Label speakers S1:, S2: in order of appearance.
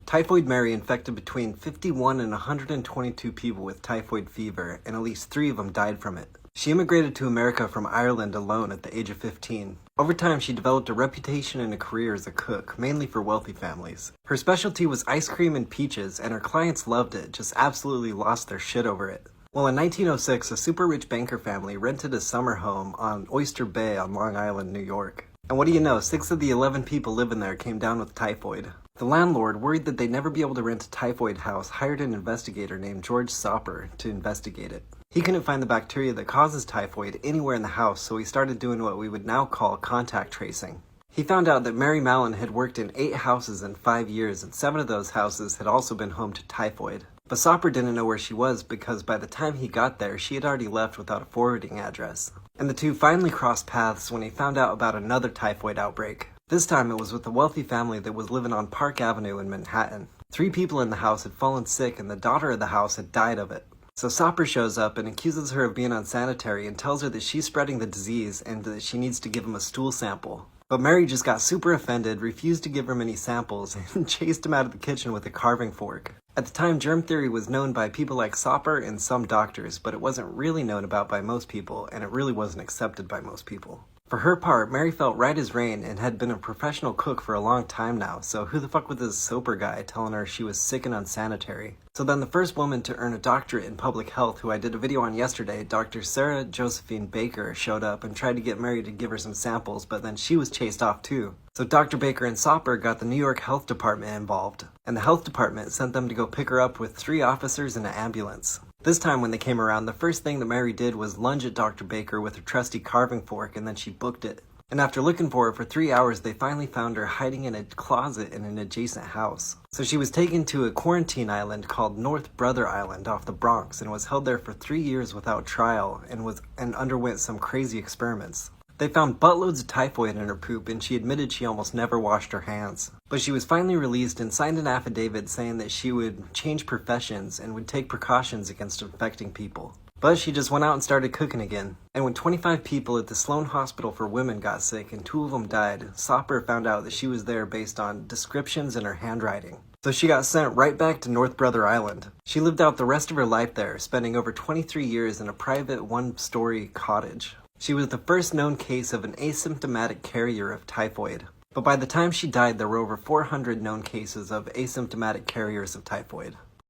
S1: Typhoid Mary infected between 51 and 122 people with typhoid fever, and at least 3 of them died from it. She immigrated to America from Ireland alone at the age of 15. Over time, she developed a reputation and a career as a cook, mainly for wealthy families. Her specialty was ice cream and peaches, and her clients loved it, just absolutely lost their shit over it. Well, in 1906, a super-rich banker family rented a summer home on Oyster Bay on Long Island, New York. And what do you know, 6 of the 11 people living there came down with typhoid. The landlord, worried that they'd never be able to rent a typhoid house, hired an investigator named George Soper to investigate it. He couldn't find the bacteria that causes typhoid anywhere in the house, so he started doing what we would now call contact tracing. He found out that Mary Mallon had worked in 8 houses in 5 years, and 7 of those houses had also been home to typhoid. But Soper didn't know where she was because by the time he got there, she had already left without a forwarding address. And the two finally crossed paths when he found out about another typhoid outbreak. This time it was with a wealthy family that was living on Park Avenue in Manhattan. 3 people in the house had fallen sick and the daughter of the house had died of it. So Soper shows up and accuses her of being unsanitary and tells her that she's spreading the disease and that she needs to give him a stool sample. But Mary just got super offended, refused to give him any samples, and chased him out of the kitchen with a carving fork. At the time, germ theory was known by people like Soper and some doctors, but it wasn't really known about by most people, and it really wasn't accepted by most people. For her part, Mary felt right as rain and had been a professional cook for a long time now, so who the fuck was this Soper guy telling her she was sick and unsanitary? So then the first woman to earn a doctorate in public health, who I did a video on yesterday, Dr. Sarah Josephine Baker, showed up and tried to get Mary to give her some samples, but then she was chased off too. So Dr. Baker and Soper got the New York Health Department involved, and the health department sent them to go pick her up with 3 officers and an ambulance. This time when they came around, the first thing that Mary did was lunge at Dr. Baker with her trusty carving fork, and then she booked it. And after looking for her for 3 hours, they finally found her hiding in a closet in an adjacent house. So she was taken to a quarantine island called North Brother Island off the Bronx and was held there for 3 years without trial and underwent some crazy experiments. They found buttloads of typhoid in her poop, and she admitted she almost never washed her hands. But she was finally released and signed an affidavit saying that she would change professions and would take precautions against infecting people. But she just went out and started cooking again. And when 25 people at the Sloan Hospital for Women got sick and 2 of them died, Soper found out that she was there based on descriptions in her handwriting. So she got sent right back to North Brother Island. She lived out the rest of her life there, spending over 23 years in a private 1-story cottage. She was the first known case of an asymptomatic carrier of typhoid. But by the time she died, there were over 400 known cases of asymptomatic carriers of typhoid.